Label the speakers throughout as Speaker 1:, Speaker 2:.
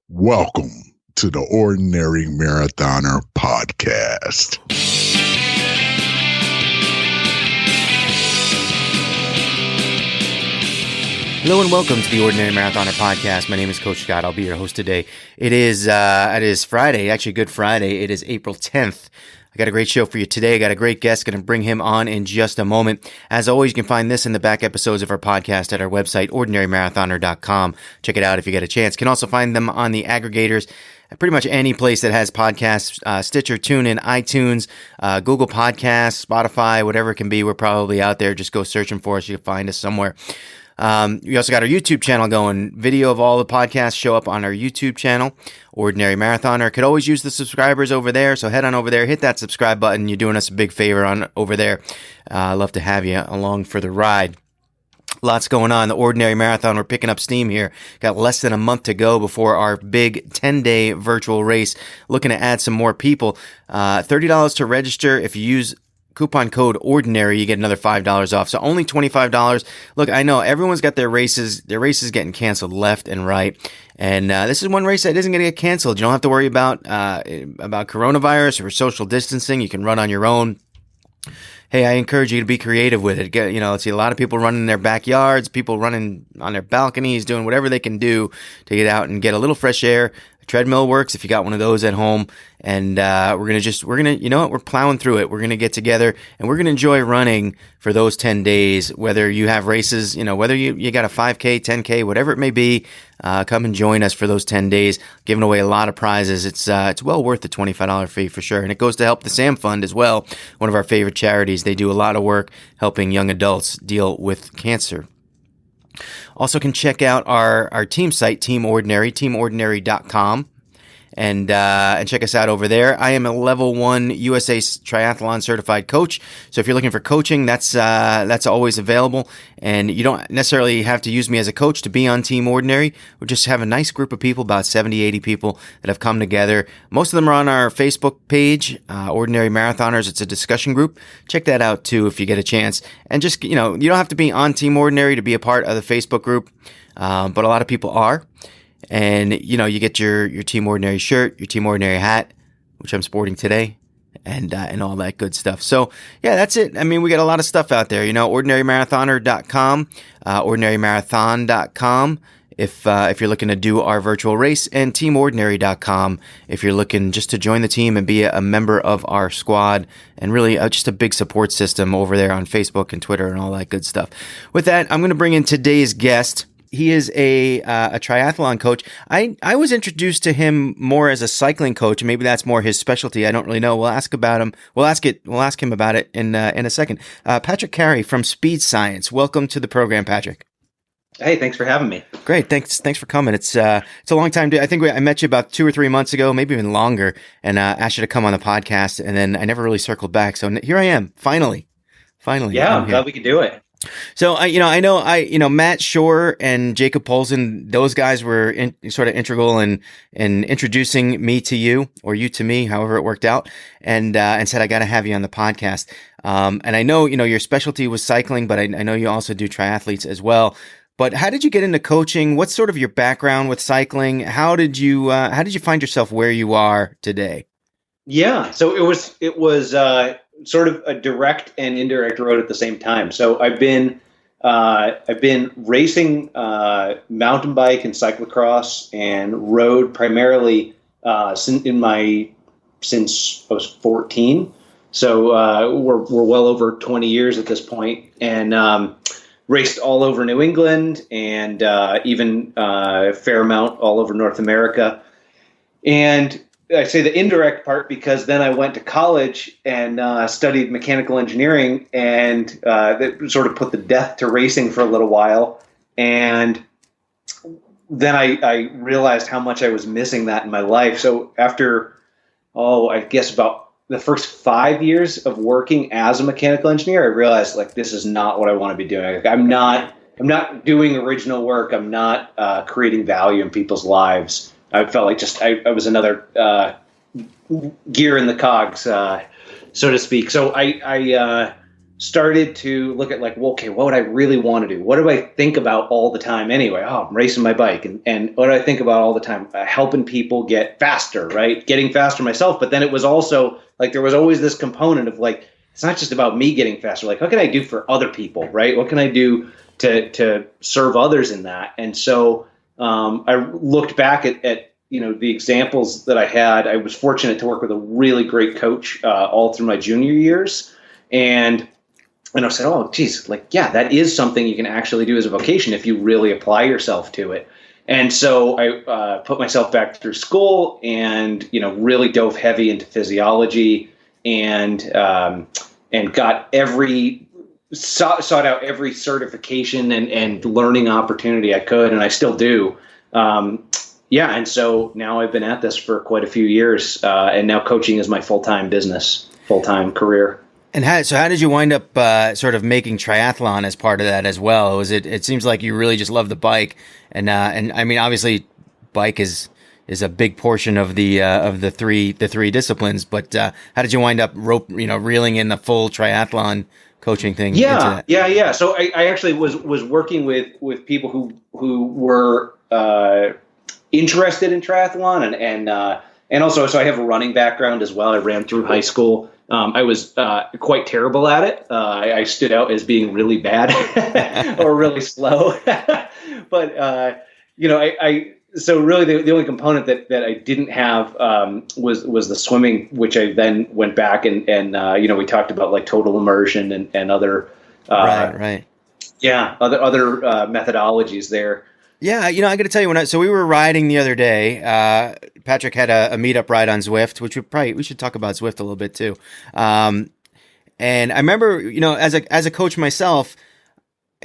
Speaker 1: Welcome to the Ordinary Marathoner podcast.
Speaker 2: Hello and welcome to the Ordinary Marathoner podcast. My name is Coach Scott. I'll be your host today. It is Friday, actually Good Friday. It is April 10th. I got a great show for you today. I got a great guest. Going to bring him on in just a moment. As always, you can find this in the back episodes of our podcast at our website, ordinarymarathoner.com. Check it out if you get a chance. You can also find them on the aggregators at pretty much any place that has podcasts, Stitcher, TuneIn, iTunes, Google Podcasts, Spotify, whatever it can be. We're probably out there. Just go searching for us. You can find us somewhere. We also got our YouTube channel going. Video of all the podcasts show up on our YouTube channel, Ordinary Marathoner. Could always use the subscribers over there, so head on over there, hit that subscribe button. You're doing us a big favor on over there. Love to have you along for the ride. Lots going on. The Ordinary Marathon, we're picking up steam here. Got less than a month to go before our big 10-day virtual race. Looking to add some more people. $30 to register. If you use coupon code ORDINARY, you get another $5 off. So only $25. Look, I know everyone's got their races getting canceled left and right. And this is one race that isn't going to get canceled. You don't have to worry about coronavirus or social distancing. You can run on your own. Hey, I encourage you to be creative with it. See a lot of people running in their backyards, people running on their balconies, doing whatever they can do to get out and get a little fresh air. A treadmill works if you got one of those at home. And we're plowing through it. We're going to get together and we're going to enjoy running for those 10 days, whether you have races, whether you got a 5K, 10K, whatever it may be, come and join us for those 10 days, giving away a lot of prizes. It's well worth the $25 fee for sure. And it goes to help the SAM Fund as well, one of our favorite charities. They do a lot of work helping young adults deal with cancer. Also can check out our team site, Team Ordinary, teamordinary.com. And check us out over there. I am a level 1 USA Triathlon certified coach. So if you're looking for coaching, that's always available. And you don't necessarily have to use me as a coach to be on Team Ordinary. We just have a nice group of people, about 70, 80 people that have come together. Most of them are on our Facebook page, Ordinary Marathoners. It's a discussion group. Check that out too if you get a chance. And just, you don't have to be on Team Ordinary to be a part of the Facebook group. But a lot of people are. And, you get your Team Ordinary shirt, your Team Ordinary hat, which I'm sporting today, and all that good stuff. So, yeah, that's it. I mean, we got a lot of stuff out there, ordinarymarathoner.com, ordinarymarathon.com, if you're looking to do our virtual race, and teamordinary.com if you're looking just to join the team and be a member of our squad, and really just a big support system over there on Facebook and Twitter and all that good stuff. With that, I'm going to bring in today's guest. He is a triathlon coach. I was introduced to him more as a cycling coach. Maybe that's more his specialty. I don't really know. We'll ask about him. We'll ask him about it in a second. Patrick Carey from Speed Science. Welcome to the program, Patrick.
Speaker 3: Hey, thanks for having me.
Speaker 2: Great. Thanks for coming. It's a long time. I think I met you about 2 or 3 months ago, maybe even longer, and asked you to come on the podcast, and then I never really circled back. So here I am, finally.
Speaker 3: Yeah, I'm glad we could do it.
Speaker 2: So I know Matt Shore and Jacob Polson, those guys were sort of integral in introducing me to you, or you to me, however it worked out, and said I got to have you on the podcast. And I know your specialty was cycling, but I know you also do triathletes as well. But how did you get into coaching? What's sort of your background with cycling? How did you find yourself where you are today?
Speaker 3: Yeah, so it was sort of a direct and indirect road at the same time. So I've been racing mountain bike and cyclocross and rode primarily since I was 14. So we're well over 20 years at this point, and raced all over New England and even a fair amount all over North America. And I say the indirect part because then I went to college and studied mechanical engineering, and that sort of put the death to racing for a little while. And then I realized how much I was missing that in my life. So after, I guess about the first 5 years of working as a mechanical engineer, I realized this is not what I want to be doing. I'm not doing original work. I'm not creating value in people's lives. I felt like I was another gear in the cogs, so to speak. So I started to look at like, well, okay, what would I really want to do? What do I think about all the time anyway? Oh, I'm racing my bike. And what do I think about all the time? Helping people get faster, right? Getting faster myself. But then it was also like, there was always this component of like, it's not just about me getting faster. Like, what can I do for other people, right? What can I do to serve others in that? And so I looked back at the examples that I had. I was fortunate to work with a really great coach all through my junior years. And I said, oh, geez, like, yeah, that is something you can actually do as a vocation if you really apply yourself to it. And so I put myself back through school and, really dove heavy into physiology and got sought out every certification and learning opportunity I could. And I still do. And so now I've been at this for quite a few years. And now coaching is my full-time business, full-time career.
Speaker 2: And how did you wind up sort of making triathlon as part of that as well? It seems like you really just love the bike, and I mean, obviously, bike is a big portion of the three disciplines. But how did you wind up reeling in the full triathlon coaching thing?
Speaker 3: Yeah. So I actually was working with people who were interested in triathlon and also, so I have a running background as well. I ran through high school. I was quite terrible at it. I stood out as being really bad or really slow. But, so really the only component that I didn't have was the swimming, which I then went back and we talked about like total immersion and other
Speaker 2: right.
Speaker 3: Yeah, other methodologies there.
Speaker 2: Yeah, I got to tell you, so we were riding the other day. Patrick had a meetup ride on Zwift, which we should talk about Zwift a little bit too. And I remember, as a coach myself,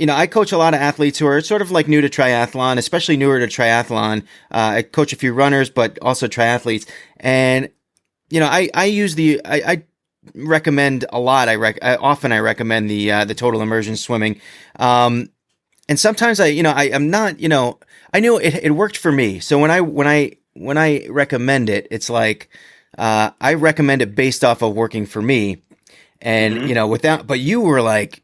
Speaker 2: I coach a lot of athletes who are sort of like new to triathlon, especially newer to triathlon. I coach a few runners, but also triathletes. And I recommend a lot. I often recommend the total immersion swimming. And sometimes I'm not, I knew it worked for me. So when I recommend it, it's like, I recommend it based off of working for me. And, but you were like,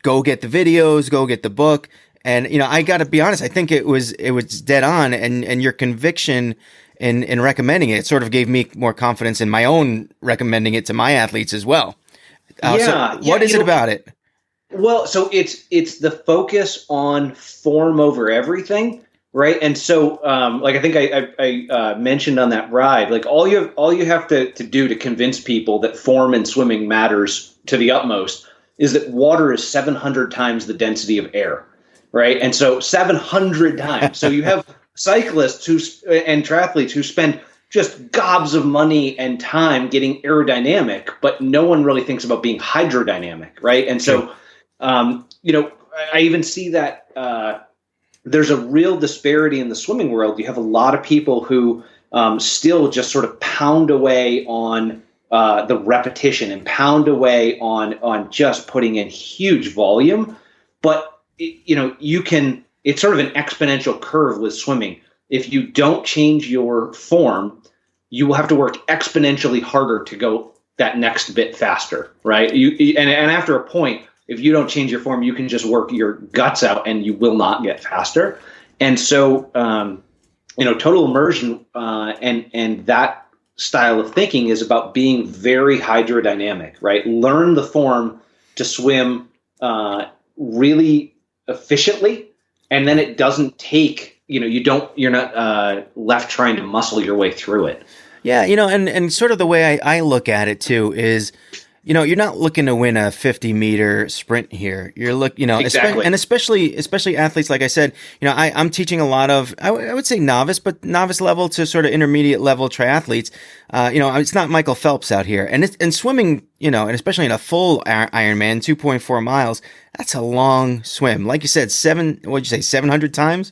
Speaker 2: go get the videos, go get the book. And, I gotta be honest, I think it was dead on, and your conviction in recommending it sort of gave me more confidence in my own recommending it to my athletes as well. What is it about it?
Speaker 3: Well, so it's the focus on form over everything, right? And so, like I think I mentioned on that ride, like all you have to do to convince people that form in swimming matters to the utmost is that water is 700 times the density of air, right? And so 700 times. So you have cyclists and triathletes who spend just gobs of money and time getting aerodynamic, but no one really thinks about being hydrodynamic, right? And so. I even see that there's a real disparity in the swimming world. You have a lot of people who still just sort of pound away on the repetition and pound away on just putting in huge volume. But, it's sort of an exponential curve with swimming. If you don't change your form, you will have to work exponentially harder to go that next bit faster, right? And after a point, if you don't change your form, you can just work your guts out and you will not get faster. And so, total immersion and that style of thinking is about being very hydrodynamic, right? Learn the form to swim really efficiently, and then it doesn't take, you're not left trying to muscle your way through it.
Speaker 2: Yeah, and sort of the way I look at it too is, you're not looking to win a 50-meter sprint here. You're
Speaker 3: exactly.
Speaker 2: especially athletes, like I said, I'm teaching a lot of, I would say novice level to sort of intermediate level triathletes. It's not Michael Phelps out here, and swimming, and especially in a full Ironman, 2.4 miles, that's a long swim. Like you said, 700 times?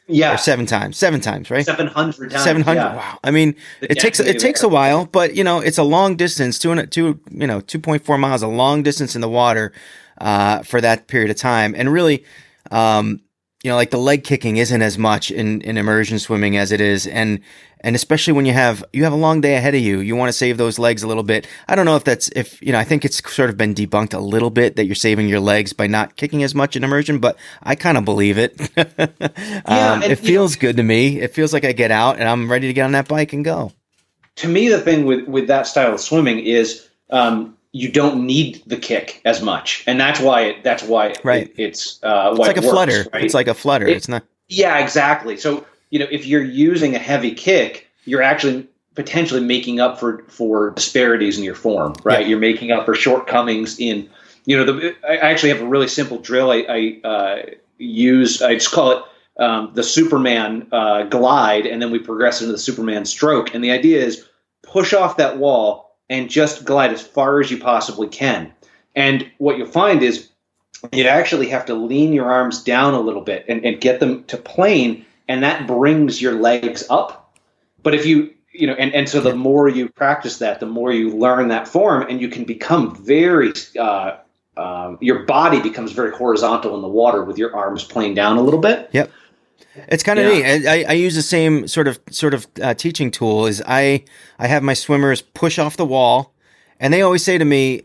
Speaker 3: Yeah.
Speaker 2: Or seven times, right?
Speaker 3: 700 times.
Speaker 2: 700.
Speaker 3: Yeah.
Speaker 2: Wow. I mean, it takes a while, but it's a long distance, 2.4 miles, a long distance in the water, for that period of time. And really, like the leg kicking isn't as much in immersion swimming as it is. And especially when you have a long day ahead of you, you want to save those legs a little bit. I don't know if I think it's sort of been debunked a little bit that you're saving your legs by not kicking as much in immersion, but I kind of believe it. It feels good to me. It feels like I get out and I'm ready to get on that bike and go.
Speaker 3: To me, the thing with that style of swimming is, you don't need the kick as much, and that's why
Speaker 2: right.
Speaker 3: It's
Speaker 2: like a
Speaker 3: works,
Speaker 2: flutter.
Speaker 3: right?
Speaker 2: It's like a flutter. It's not.
Speaker 3: Yeah, exactly. So if you're using a heavy kick, you're actually potentially making up for disparities in your form, right?
Speaker 2: Yeah.
Speaker 3: You're making up for shortcomings in I actually have a really simple drill I use. I just call it the Superman glide, and then we progress into the Superman stroke. And the idea is push off that wall and just glide as far as you possibly can. And what you'll find is you actually have to lean your arms down a little bit and get them to plane, and that brings your legs up. But if so the more you practice that, the more you learn that form, and you can become very, your body becomes very horizontal in the water with your arms playing down a little bit.
Speaker 2: Yep. It's kind of neat. I use the same sort of teaching tool. Is I have my swimmers push off the wall, and they always say to me,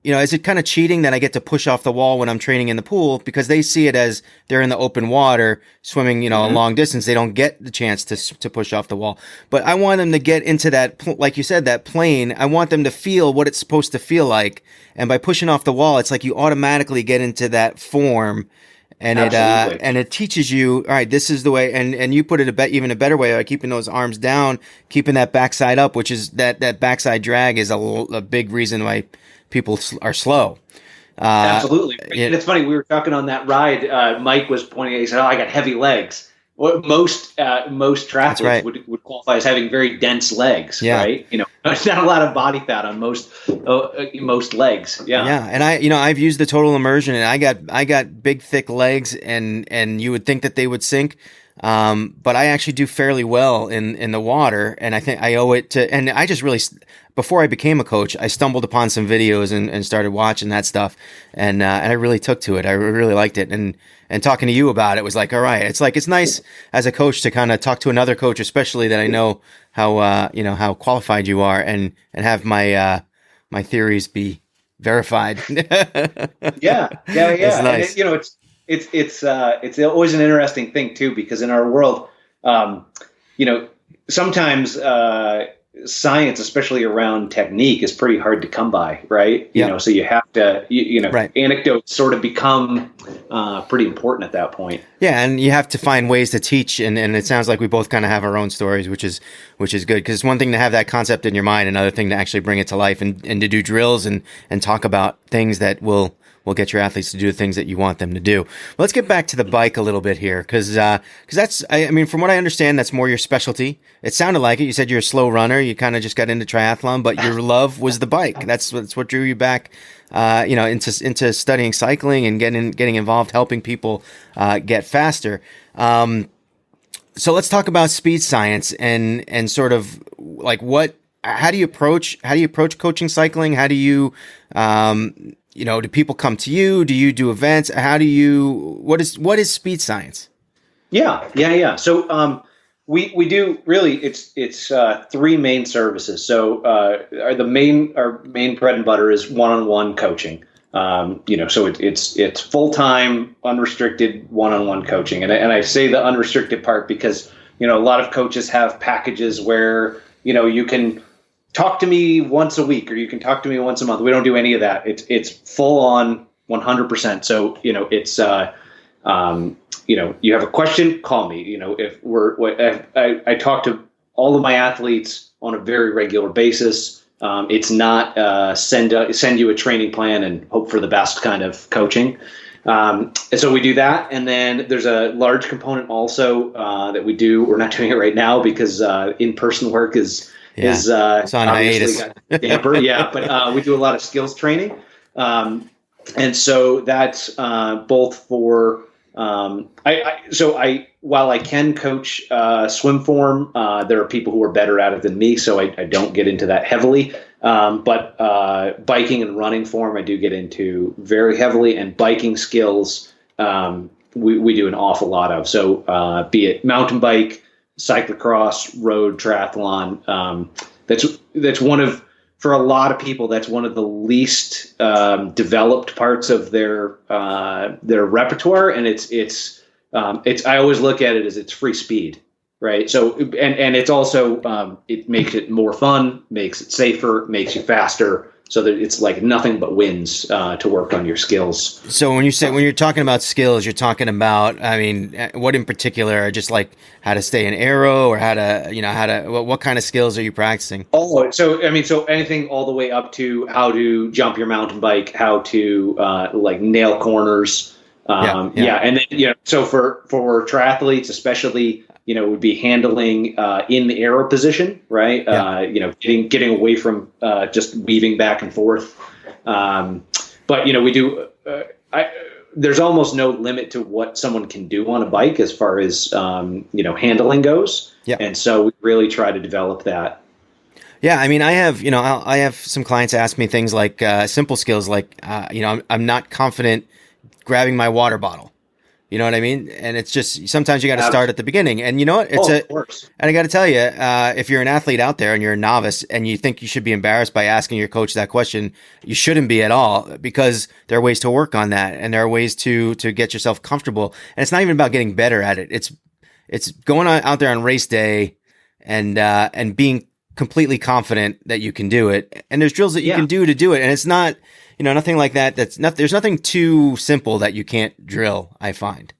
Speaker 2: is it kind of cheating that I get to push off the wall when I'm training in the pool, because they see it as they're in the open water swimming, a long distance. They don't get the chance to push off the wall. But I want them to get into that, like you said, that plane. I want them to feel what it's supposed to feel like, and by pushing off the wall, it's like you automatically get into that form. And it teaches you, all right, this is the way, and you put it even a better way by keeping those arms down, keeping that backside up, which is that backside drag is a big reason why people are slow.
Speaker 3: Absolutely. And it's funny, we were talking on that ride, Mike was pointing out, he said, I got heavy legs. Well, most triathletes
Speaker 2: right.
Speaker 3: would qualify as having very dense legs, right? There's not a lot of body fat on most legs. Yeah.
Speaker 2: Yeah. And I've used the total immersion, and I got big, thick legs, and you would think that they would sink. But I actually do fairly well in the water, and I think I owe it to, and I just really, before I became a coach, I stumbled upon some videos and started watching that stuff, and I really took to it. I really liked it, and talking to you about it was like, all right, it's nice as a coach to kind of talk to another coach, especially that I know how qualified you are, and have my theories be verified.
Speaker 3: Yeah.
Speaker 2: It's nice.
Speaker 3: And it's always an interesting thing too, because in our world, sometimes science, especially around technique, is pretty hard to come by, right? So you have to,
Speaker 2: right.
Speaker 3: Anecdotes sort of become pretty important at that point.
Speaker 2: Yeah, and you have to find ways to teach, and it sounds like we both kind of have our own stories, which is good, because it's one thing to have that concept in your mind, another thing to actually bring it to life and to do drills and talk about things that will get your athletes to do the things that you want them to do. Let's get back to the bike a little bit here, because that's, from what I understand, that's more your specialty. It sounded like it. You said you're a slow runner. You kind of just got into triathlon, but your love was the bike. That's what drew you back, into studying cycling and getting involved, helping people get faster. So let's talk about speed science and sort of like how do you approach coaching cycling? How do you, do people come to you? Do you do events? What is speed science?
Speaker 3: Yeah. So, we do really, it's three main services. So, our main bread and butter is one-on-one coaching. So it's full-time, unrestricted one-on-one coaching. And I say the unrestricted part because, a lot of coaches have packages where, you can talk to me once a week, or you can talk to me once a month. We don't do any of that. It's full on 100%. So, it's, you have a question, call me. If I talk to all of my athletes on a very regular basis. It's not send you a training plan and hope for the best kind of coaching. And so we do that. And then there's a large component also that we do. We're not doing it right now because in-person work is
Speaker 2: it's on hiatus.
Speaker 3: Damper. Yeah, but we do a lot of skills training. And so that's both for while I can coach swim form, there are people who are better at it than me, so I don't get into that heavily. But biking and running form, I do get into very heavily, and biking skills, we do an awful lot of. So be it mountain bike, cyclocross, road, triathlon. That's one of, for a lot of people, that's one of the least developed parts of their repertoire, and it's I always look at it as it's free speed, right? So and it's also it makes it more fun, makes it safer, makes you faster, so that it's like nothing but wins to work on your skills.
Speaker 2: So when you're talking about skills, you're talking about, I mean, what in particular? Just like how to stay in aero, or what kind of skills are you practicing?
Speaker 3: Oh, so anything all the way up to how to jump your mountain bike, how to like nail corners. And then so for triathletes especially, it would be handling in the aero position, right? Getting away from just weaving back and forth. But we do. There's almost no limit to what someone can do on a bike as far as handling goes. Yeah. And so we really try to develop that.
Speaker 2: Yeah, I mean, I have some clients ask me things like simple skills, like I'm not confident grabbing my water bottle. You know what I mean? And it's just, sometimes you got to start at the beginning. And you know what?
Speaker 3: Of course.
Speaker 2: And I got to tell you, if you're an athlete out there and you're a novice and you think you should be embarrassed by asking your coach that question, you shouldn't be at all, because there are ways to work on that, and there are ways to get yourself comfortable. And it's not even about getting better at it. It's going out there on race day and being completely confident that you can do it. And there's drills that you can do it. And it's not, nothing like that. There's nothing too simple that you can't drill, I find.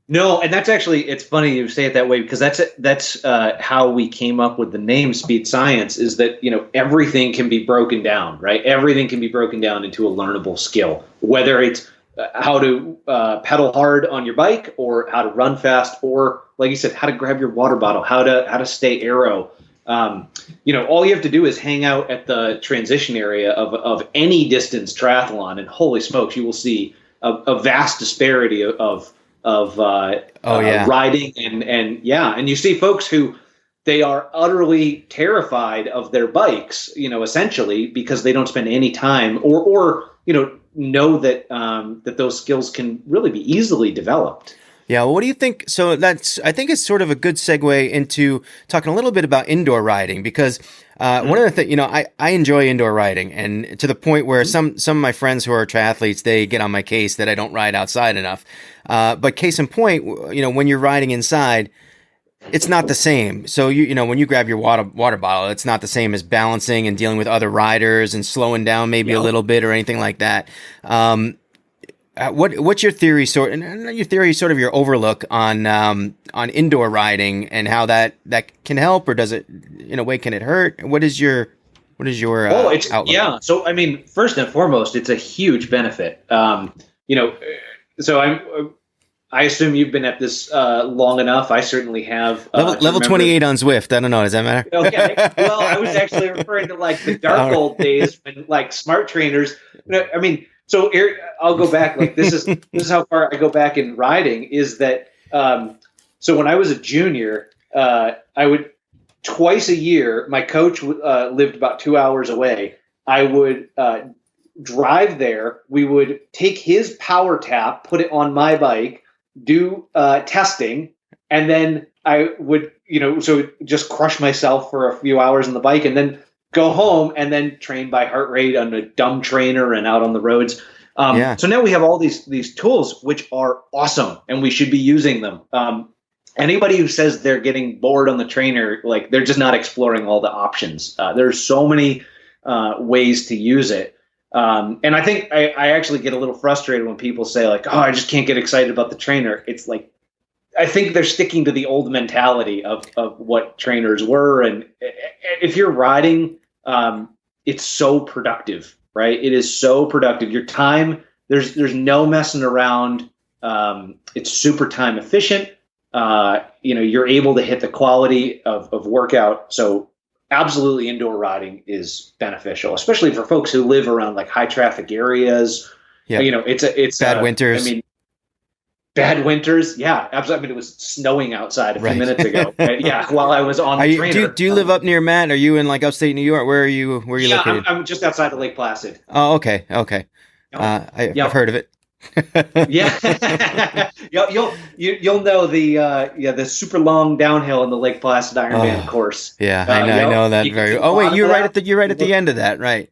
Speaker 3: No, and that's actually, it's funny you say it that way, because that's how we came up with the name Speed Science, is that, everything can be broken down, right? Everything can be broken down into a learnable skill, whether it's how to pedal hard on your bike, or how to run fast, or like you said, how to grab your water bottle, how to stay aero. All you have to do is hang out at the transition area of any distance triathlon, and holy smokes, you will see a vast disparity of riding and you see folks who, they are utterly terrified of their bikes, essentially because they don't spend any time or know that that those skills can really be easily developed.
Speaker 2: Yeah, well, what do you think? So I think it's sort of a good segue into talking a little bit about indoor riding, because one of the things, I enjoy indoor riding, and to the point where some of my friends who are triathletes, they get on my case that I don't ride outside enough. But case in point, when you're riding inside, it's not the same. So when you grab your water bottle, it's not the same as balancing and dealing with other riders and slowing down maybe a little bit or anything like that. What's your theory, sort of your overlook on indoor riding, and how that can help, or does it, in a way, can it hurt? What is your outlook?
Speaker 3: Yeah. So I mean, first and foremost, it's a huge benefit. So I assume you've been at this long enough. I certainly have.
Speaker 2: Level 28 on Zwift. I don't know. Does that matter?
Speaker 3: Okay. Well, I was actually referring to like the dark old days when like smart trainers. I mean. So here, I'll go back. Like this is how far I go back in riding. Is that so? When I was a junior, I would twice a year. My coach lived about 2 hours away. I would drive there. We would take his power tap, put it on my bike, do testing, and then I would so just crush myself for a few hours on the bike, and then go home and then train by heart rate on a dumb trainer and out on the roads. So now we have all these tools, which are awesome, and we should be using them. Anybody who says they're getting bored on the trainer, like they're just not exploring all the options. There's so many ways to use it. And I think I actually get a little frustrated when people say like, oh, I just can't get excited about the trainer. It's like, I think they're sticking to the old mentality of what trainers were. And if you're riding, it's so productive, right? It is so productive. Your time, there's no messing around. It's super time efficient. You're able to hit the quality of workout. So absolutely indoor riding is beneficial, especially for folks who live around like high traffic areas. Yeah. It's
Speaker 2: bad winters.
Speaker 3: Bad winters, yeah, absolutely. I mean, it was snowing outside a few minutes ago. While I was on the trainer.
Speaker 2: Do you live up near Matt? Are you in like upstate New York? Where are you located?
Speaker 3: I'm just outside of Lake Placid.
Speaker 2: Oh, okay. I've heard of it.
Speaker 3: Yeah, you'll know the super long downhill in the Lake Placid Ironman course.
Speaker 2: Yeah, I know that very. Oh wait, you're right at the end of that, right?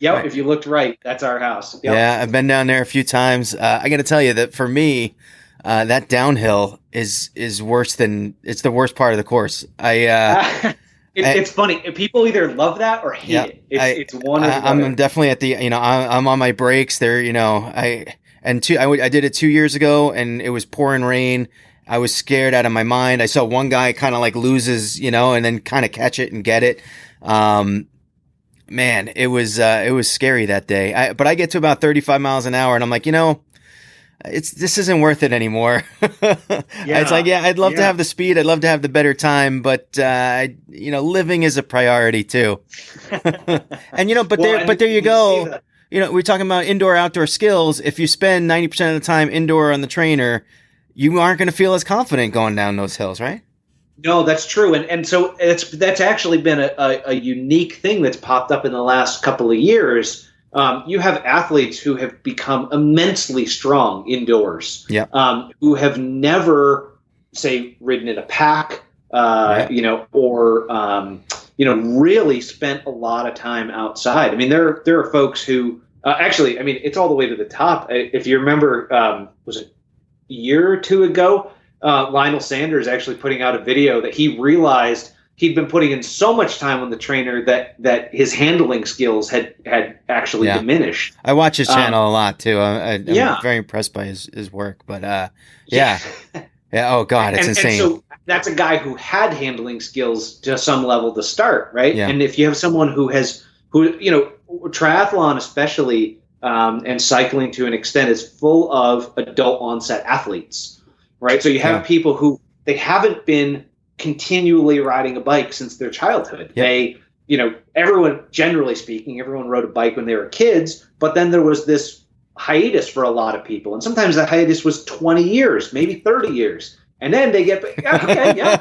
Speaker 3: Yep.
Speaker 2: Right.
Speaker 3: If you looked right, that's our house. Yep.
Speaker 2: Yeah, I've been down there a few times. I got to tell you that for me, that downhill is worse than it's the worst part of the course.
Speaker 3: It's funny. People either love that or hate it. It's one or the other.
Speaker 2: I'm definitely at the I'm on my brakes there. I did it 2 years ago and it was pouring rain. I was scared out of my mind. I saw one guy kind of like loses, and then kind of catch it and get it. Man, it was scary that day. But I get to about 35 miles an hour and I'm like, this isn't worth it anymore. It's like, I'd love to have the speed. I'd love to have the better time, but living is a priority too. And there you go. We're talking about indoor outdoor skills. If you spend 90% of the time indoor on the trainer, you aren't going to feel as confident going down those hills, right?
Speaker 3: No, that's true. And so that's actually been a unique thing that's popped up in the last couple of years. You have athletes who have become immensely strong indoors, who have never, say, ridden in a pack, or really spent a lot of time outside. I mean, there are folks who it's all the way to the top. If you remember, was it a year or two ago, Lionel Sanders actually putting out a video that he realized he'd been putting in so much time on the trainer that his handling skills had actually diminished.
Speaker 2: I watch his channel a lot too. I'm very impressed by his work. But yeah. Oh God, it's insane. And so
Speaker 3: that's a guy who had handling skills to some level to start, right? Yeah. And if you have someone who triathlon especially, and cycling to an extent is full of adult onset athletes, right? So you have people who they haven't been continually riding a bike since their childhood. Yep. Everyone, generally speaking, everyone rode a bike when they were kids, but then there was this hiatus for a lot of people. And sometimes that hiatus was 20 years, maybe 30 years. And then they get,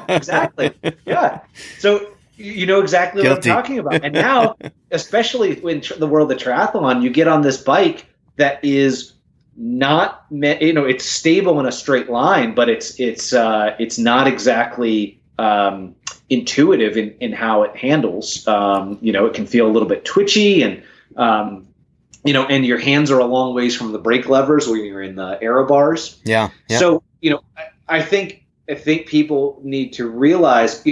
Speaker 3: exactly. Yeah. So you know exactly what I'm talking about. And now, especially in the world of triathlon, you get on this bike that is not, it's stable in a straight line, but it's not exactly intuitive in how it handles. It can feel a little bit twitchy and your hands are a long ways from the brake levers when you're in the aero bars.
Speaker 2: Yeah.
Speaker 3: So, I think people need to realize,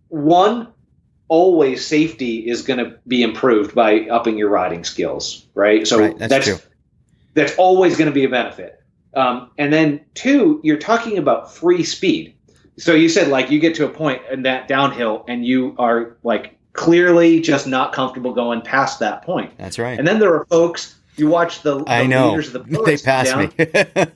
Speaker 3: one, always safety is going to be improved by upping your riding skills, right? So
Speaker 2: that's true.
Speaker 3: That's always going to be a benefit. And then two, you're talking about free speed. So you said like you get to a point in that downhill and you are like clearly just not comfortable going past that point.
Speaker 2: That's right.
Speaker 3: And then there are folks, you watch the leaders of the pros
Speaker 2: they pass
Speaker 3: down,
Speaker 2: me.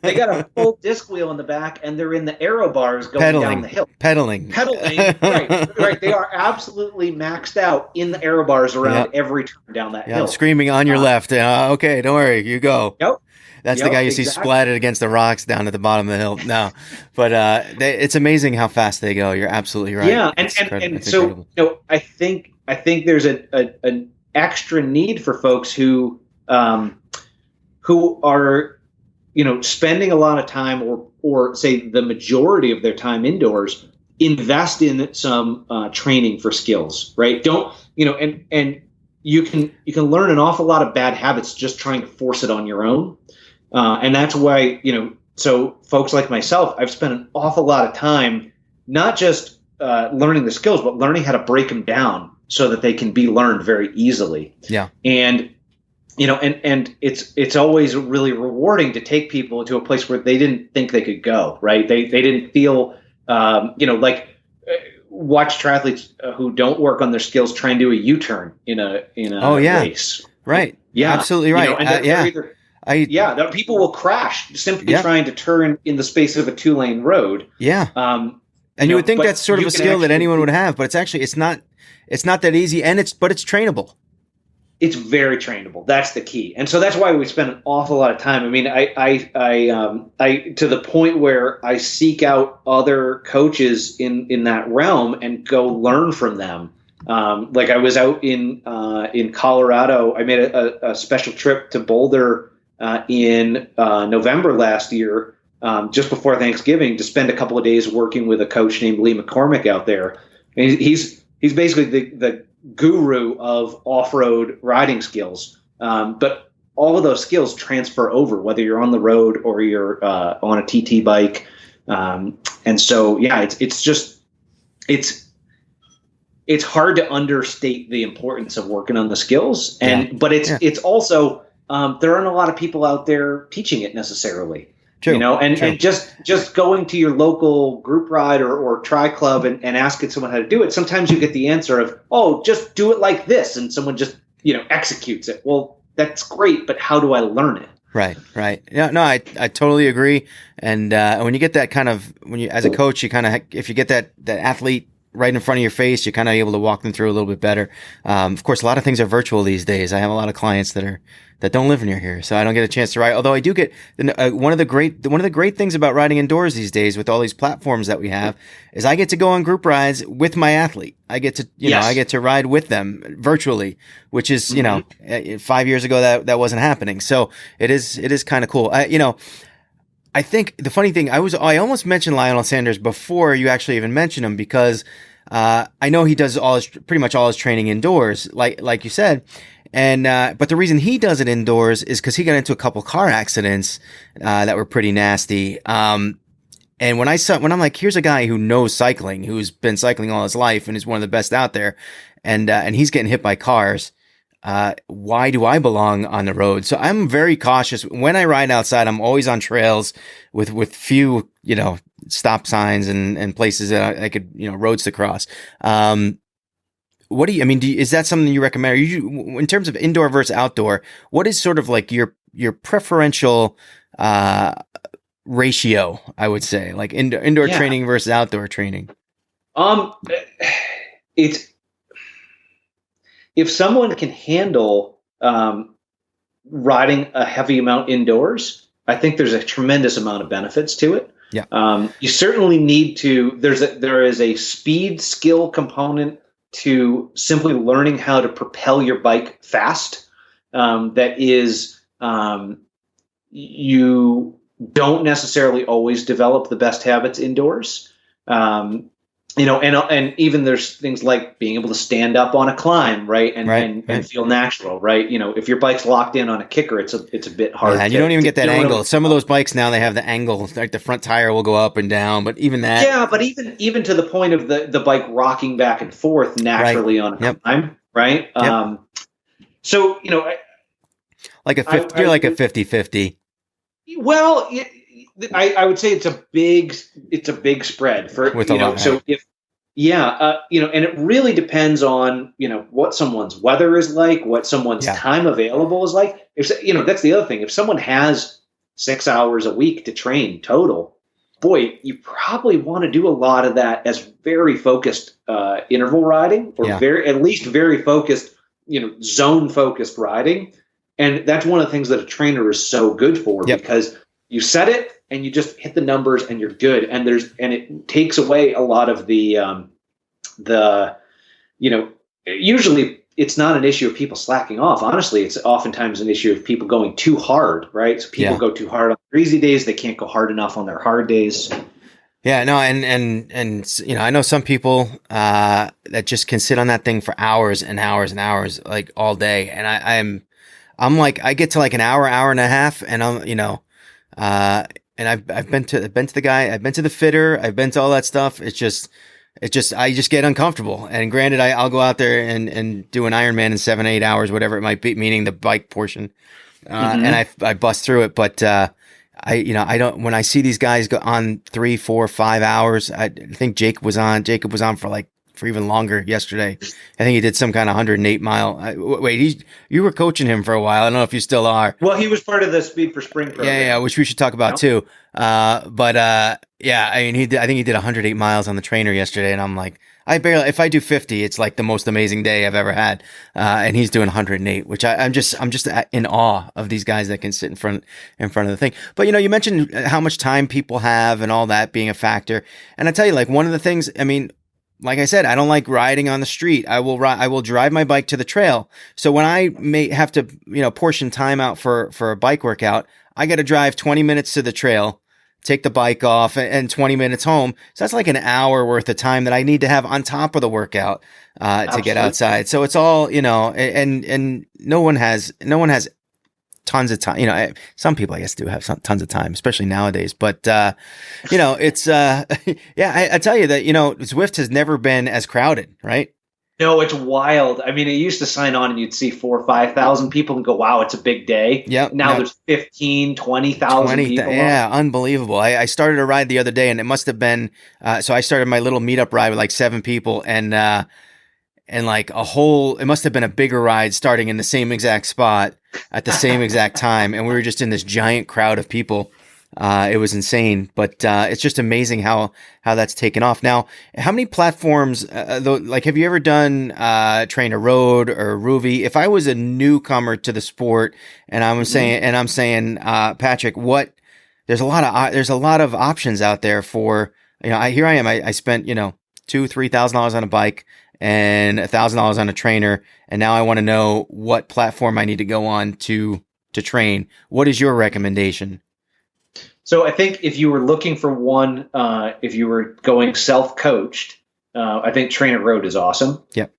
Speaker 3: they got a full disc wheel in the back and they're in the aero bars going down the hill.
Speaker 2: Pedaling.
Speaker 3: Right. They are absolutely maxed out in the aero bars around every turn down that hill.
Speaker 2: Screaming on your left. Okay, don't worry, you go.
Speaker 3: Yep.
Speaker 2: That's the guy you see splatted against the rocks down at the bottom of the hill. No, but it's amazing how fast they go. You're absolutely right.
Speaker 3: Yeah, and so I think there's an extra need for folks who are spending a lot of time or say the majority of their time indoors. Invest in some training for skills, right? Don't and you can learn an awful lot of bad habits just trying to force it on your own. And that's why, so folks like myself, I've spent an awful lot of time, not just learning the skills, but learning how to break them down so that they can be learned very easily. Yeah. And, and it's always really rewarding to take people to a place where they didn't think they could go, right? They didn't feel, watch triathletes who don't work on their skills try and do a U-turn in a race.
Speaker 2: Right. Yeah. Absolutely right.
Speaker 3: People will crash simply trying to turn in the space of a 2-lane road.
Speaker 2: Yeah. And you would think that's sort of a skill that anyone would have, but it's not that easy, and it's trainable.
Speaker 3: It's very trainable. That's the key. And so that's why we spend an awful lot of time. I mean, I to the point where I seek out other coaches in that realm and go learn from them. I was out in Colorado. I made a special trip to Boulder in November last year, just before Thanksgiving, to spend a couple of days working with a coach named Lee McCormick out there. And he's basically the guru of off-road riding skills. But all of those skills transfer over, whether you're on the road or you're on a TT bike. And so, yeah, it's hard to understate the importance of working on the skills. But it's also, there aren't a lot of people out there teaching it necessarily. True, and just going to your local group ride or tri club and asking someone how to do it. Sometimes you get the answer of, oh, just do it like this. And someone just, executes it. Well, that's great, but how do I learn it?
Speaker 2: Right. Yeah, no, I totally agree. And when you get that kind of, as a coach, you kind of, if you get that athlete right in front of your face, you're kind of able to walk them through a little bit better. Of course, a lot of things are virtual these days. I have a lot of clients that don't live near here, so I don't get a chance to ride. Although I do get one of the great things about riding indoors these days with all these platforms that we have is I get to go on group rides with my athlete. I get to I get to ride with them virtually, which is 5 years ago that wasn't happening. So it is kind of cool. I think the funny thing, I almost mentioned Lionel Sanders before you actually even mentioned him because I know he does pretty much all his training indoors, like you said. And but the reason he does it indoors is because he got into a couple car accidents that were pretty nasty. And when I'm like, here's a guy who knows cycling, who's been cycling all his life and is one of the best out there, and he's getting hit by cars. Why do I belong on the road? So I'm very cautious when I ride outside. I'm always on trails with few, stop signs and places that I could, roads to cross. What do you, is that something you recommend? In terms of indoor versus outdoor, what is sort of like your preferential, ratio, I would say, like indoor training versus outdoor training?
Speaker 3: If someone can handle riding a heavy amount indoors, I think there's a tremendous amount of benefits to it.
Speaker 2: Yeah.
Speaker 3: You certainly need to. There is a speed skill component to simply learning how to propel your bike fast. That is, you don't necessarily always develop the best habits indoors. And even there's things like being able to stand up on a climb, right? And feel natural, right? If your bike's locked in on a kicker, it's a bit hard.
Speaker 2: Yeah, and you don't even get that angle. Some of those bikes now, they have the angle, like the front tire will go up and down, but even that.
Speaker 3: Yeah, but even to the point of the bike rocking back and forth naturally on a climb, right?
Speaker 2: Yep.
Speaker 3: So,
Speaker 2: like a 50-50.
Speaker 3: Well, I would say it's a big spread for
Speaker 2: with a lot.
Speaker 3: So and it really depends on what someone's weather is like, what someone's time available is like. If that's the other thing. If someone has 6 hours a week to train total, boy, you probably want to do a lot of that as very focused interval riding, or at least very focused, zone focused riding. And that's one of the things that a trainer is so good for, because you set it and you just hit the numbers and you're good. And it takes away a lot of usually it's not an issue of people slacking off. Honestly, it's oftentimes an issue of people going too hard, right? So people go too hard on their easy days. They can't go hard enough on their hard days.
Speaker 2: Yeah, no, and I know some people that just can sit on that thing for hours and hours and hours, like all day. And I'm like, I get to like an hour and a half, and I'm, and I've been to the guy, I've been to the fitter, I've been to all that stuff. I just get uncomfortable. And granted, I'll go out there and do an Ironman in 7-8 hours, whatever it might be, meaning the bike portion. And I bust through it. But, I don't, when I see these guys go on 3, 4, 5 hours, I think Jacob was on for even longer yesterday. I think he did some kind of 108 mile. You were coaching him for a while. I don't know if you still are.
Speaker 3: Well, he was part of the Speed for Spring program.
Speaker 2: Yeah, which we should talk about too. I think he did 108 miles on the trainer yesterday, and I'm like, if I do 50, it's like the most amazing day I've ever had. And he's doing 108, which I'm just in awe of these guys that can sit in front of the thing. But you mentioned how much time people have and all that being a factor. And I tell you, like, one of the things, like I said, I don't like riding on the street. I will drive my bike to the trail. So when I may have to, portion time out for a bike workout, I got to drive 20 minutes to the trail, take the bike off, and 20 minutes home. So that's like an hour worth of time that I need to have on top of the workout to get outside. So it's all, and no one has tons of time. Some people I guess do have tons of time, especially nowadays. But it's I tell you that Zwift has never been as crowded, right?
Speaker 3: No, it's wild. I mean, it used to sign on and you'd see 4,000 or 5,000 people and go, wow, it's a big day.
Speaker 2: Yep.
Speaker 3: Now there's 15,000, 20,000 people.
Speaker 2: Yeah, unbelievable. I started a ride the other day and it must have been, so I started my little meetup ride with like 7 people and like it must have been a bigger ride starting in the same exact spot at the same exact time. And we were just in this giant crowd of people. It was insane, but it's just amazing how that's taken off. Now, how many platforms, have you ever done Trainer Road or Ruvi? If I was a newcomer to the sport and I'm saying, Patrick, there's a lot of options out there for, here I am. I spent, $2,000-$3,000 on a bike and $1,000 on a trainer. And now I want to know what platform I need to go on to train. What is your recommendation?
Speaker 3: So I think if you were looking for one, if you were going self-coached, I think Trainer Road is awesome.
Speaker 2: Yep.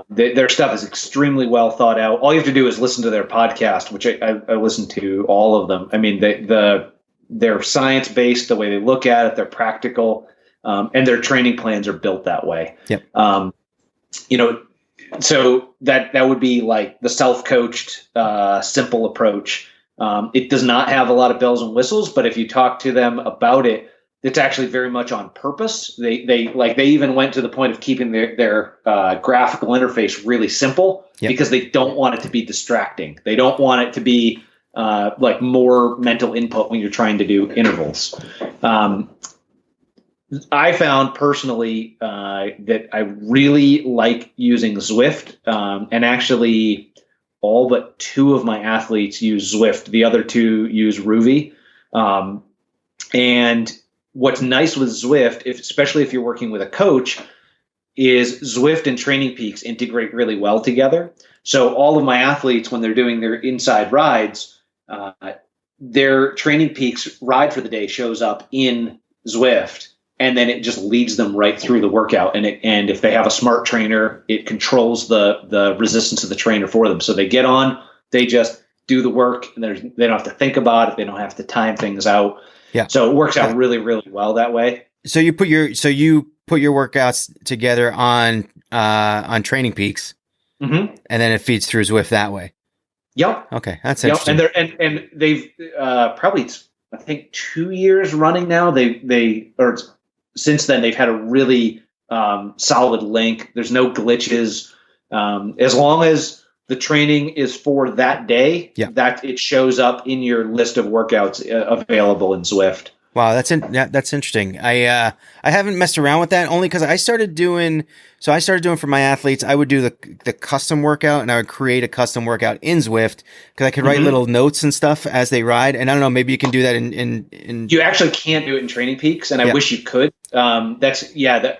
Speaker 3: Their stuff is extremely well thought out. All you have to do is listen to their podcast, which I listen to all of them. I mean, they're science-based, the way they look at it, they're practical, and their training plans are built that way.
Speaker 2: Yep.
Speaker 3: So that would be like the self-coached, simple approach. It does not have a lot of bells and whistles, but if you talk to them about it, it's actually very much on purpose. They even went to the point of keeping their graphical interface really simple because they don't want it to be distracting. They don't want it to be like more mental input when you're trying to do intervals. I found personally that I really like using Zwift, and actually all but 2 of my athletes use Zwift. The other 2 use Ruvi. And what's nice with Zwift, especially if you're working with a coach, is Zwift and Training Peaks integrate really well together. So all of my athletes, when they're doing their inside rides, their Training Peaks ride for the day shows up in Zwift. And then it just leads them right through the workout. And if they have a smart trainer, it controls the resistance of the trainer for them. So they get on, they just do the work, and they don't have to think about it. They don't have to time things out.
Speaker 2: Yeah.
Speaker 3: So it works out really, really well that way.
Speaker 2: So you put your workouts together on Training Peaks, and then it feeds through Zwift that way.
Speaker 3: Yep.
Speaker 2: Okay, that's interesting.
Speaker 3: And they've probably, I think, 2 years running now. Since then, they've had a really solid link. There's no glitches. As long as the training is for that day, that it shows up in your list of workouts available in Zwift.
Speaker 2: Wow, that's interesting. I haven't messed around with that only because I started doing for my athletes. I would do the custom workout, and I would create a custom workout in Zwift because I could write little notes and stuff as they ride. And I don't know, maybe you can do that in. You
Speaker 3: actually can't do it in Training Peaks, and I wish you could. The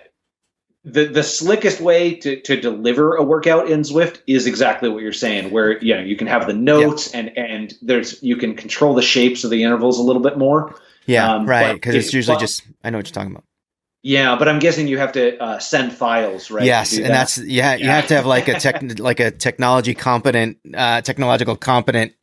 Speaker 3: slickest way to deliver a workout in Zwift is exactly what you're saying, where you can have the notes and you can control the shapes of the intervals a little bit more.
Speaker 2: Yeah, right. Because it's usually I know what you're talking about.
Speaker 3: Yeah, but I'm guessing you have to send files, right?
Speaker 2: Yes, and that's you have to have like a technological competent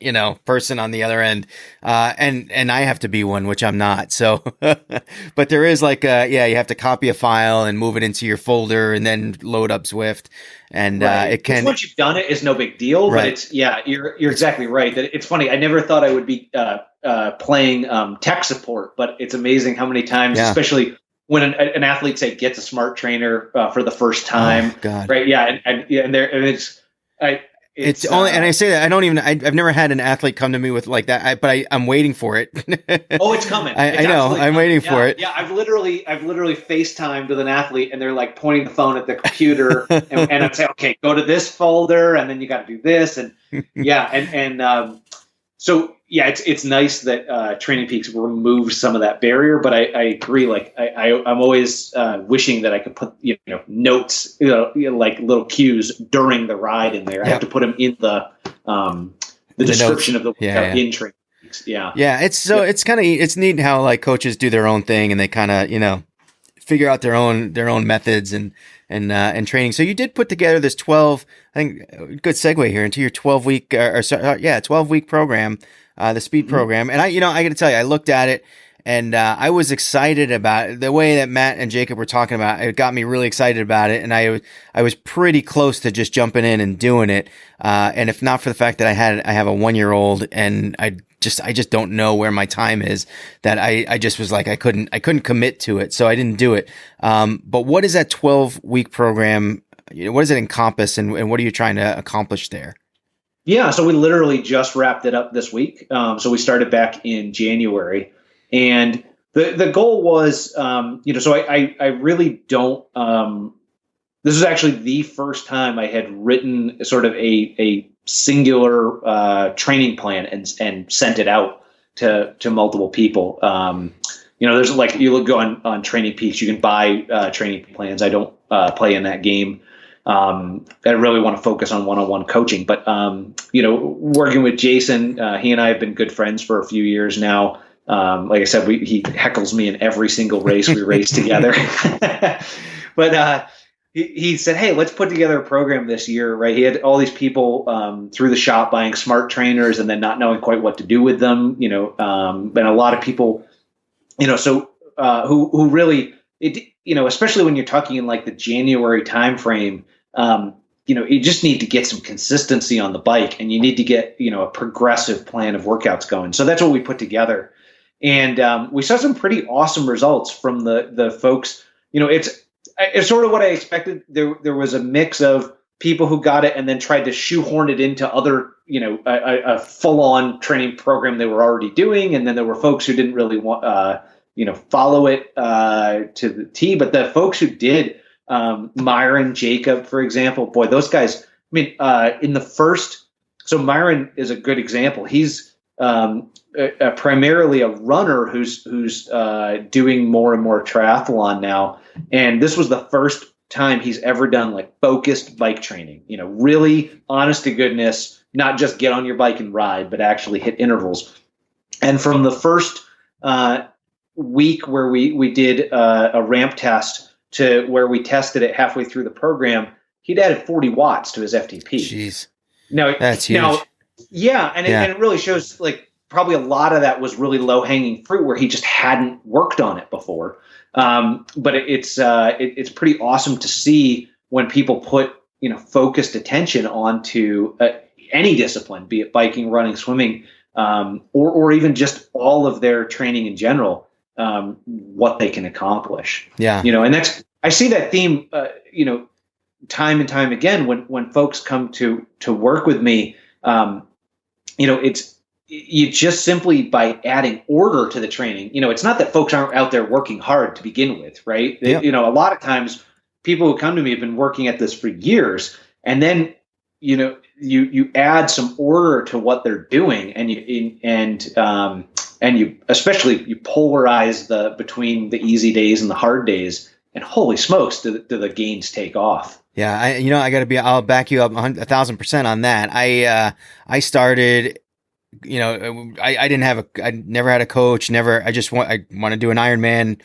Speaker 2: person on the other end, and I have to be one, which I'm not. So, but there is you have to copy a file and move it into your folder, and then load up Zwift, and it can.
Speaker 3: Once you've done it, it's no big deal.
Speaker 2: Right.
Speaker 3: But you're exactly right. That it's funny. I never thought I would be playing tech support, but it's amazing how many times, especially when an athlete gets a smart trainer for the first time, right? Yeah,
Speaker 2: it's only, and I say that I've never had an athlete come to me with like that, but I'm waiting for it.
Speaker 3: Oh, it's coming.
Speaker 2: I know, I'm waiting for it.
Speaker 3: Yeah, I've literally FaceTimed with an athlete, and they're like pointing the phone at the computer, and I'm saying, okay, go to this folder, and then you got to do this, and So yeah, it's nice that Training Peaks removed some of that barrier, but I agree. Like I'm always wishing that I could put notes, like little cues during the ride in there. I have to put them in the description
Speaker 2: notes.
Speaker 3: of the workout in Training Peaks. Yeah,
Speaker 2: it's kind of it's neat how like coaches do their own thing and they kind of figure out their own methods and training. So you did put together this 12, I think, good segue here into your 12-week 12-week program, the speed program. And I got to tell you, I looked at it and I was excited about it. The way that Matt and Jacob were talking about it, it got me really excited about it. And I was pretty close to just jumping in and doing it. And if not for the fact that I have a 1-year-old and I just don't know where my time is, that I just was like, I couldn't commit to it. So I didn't do it. But what is that 12-week program? What does it encompass and what are you trying to accomplish there?
Speaker 3: Yeah. So we literally just wrapped it up this week. So we started back in January, and the goal was, so I really don't, this was actually the first time I had written sort of a singular training plan and sent it out to multiple people. There's like, you go on Training Peaks, you can buy training plans. I don't play in that game. I really want to focus on one-on-one coaching, but working with Jason, he and I have been good friends for a few years now. Like I said, he heckles me in every single race we race together. But he said, hey, let's put together a program this year, right? He had all these people through the shop buying smart trainers and then not knowing quite what to do with them, and a lot of people, who really, especially when you're talking in like the January timeframe, you just need to get some consistency on the bike and you need to get, a progressive plan of workouts going. So that's what we put together. And we saw some pretty awesome results from the folks. It's sort of what I expected. There was a mix of people who got it and then tried to shoehorn it into other, a full-on training program they were already doing. And then there were folks who didn't really want, follow it to the T. But the folks who did, Myron, Jacob, for example, boy, those guys, in the first, so Myron is a good example. He's primarily a runner who's doing more and more triathlon now. And this was the first time he's ever done like focused bike training, really honest to goodness, not just get on your bike and ride, but actually hit intervals. And from the first week where we did a ramp test to where we tested it halfway through the program, he'd added 40 watts to his FTP.
Speaker 2: Jeez. That's huge.
Speaker 3: Yeah. And it really shows like probably a lot of that was really low hanging fruit where he just hadn't worked on it before. But it's pretty awesome to see when people put, focused attention onto any discipline, be it biking, running, swimming, or even just all of their training in general, what they can accomplish.
Speaker 2: Yeah.
Speaker 3: And I see that theme, time and time again, when folks come to work with me, you just simply by adding order to the training, it's not that folks aren't out there working hard to begin with, right?
Speaker 2: Yep.
Speaker 3: A lot of times people who come to me have been working at this for years, and then, you add some order to what they're doing, and you especially you polarize between the easy days and the hard days, and holy smokes, do the gains take off.
Speaker 2: Yeah. I'll back you up 1,000% on that. I started, I never had a coach, I want to do an Ironman.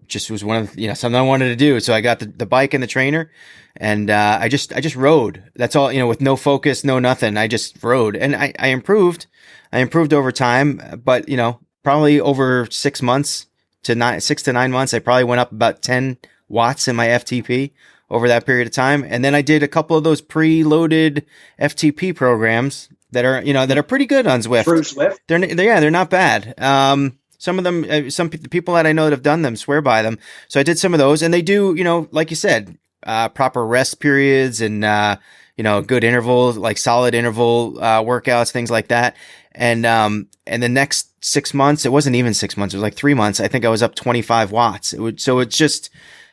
Speaker 2: Just was one of, something I wanted to do. So I got the bike and the trainer, and I just rode. That's all, with no focus, no nothing. I just rode, and I improved. I improved over time, but probably over 6 to 9 months, I probably went up about 10 watts in my FTP over that period of time. And then I did a couple of those preloaded FTP programs that are pretty good on Zwift.
Speaker 3: Through Zwift?
Speaker 2: They're not bad. Some of them, some people that I know that have done them swear by them. So I did some of those, and they do, like you said, proper rest periods and, good intervals, like solid interval, workouts, things like that. And the next 6 months, it wasn't even 6 months, it was like 3 months. I think I was up 25 watts. So it's just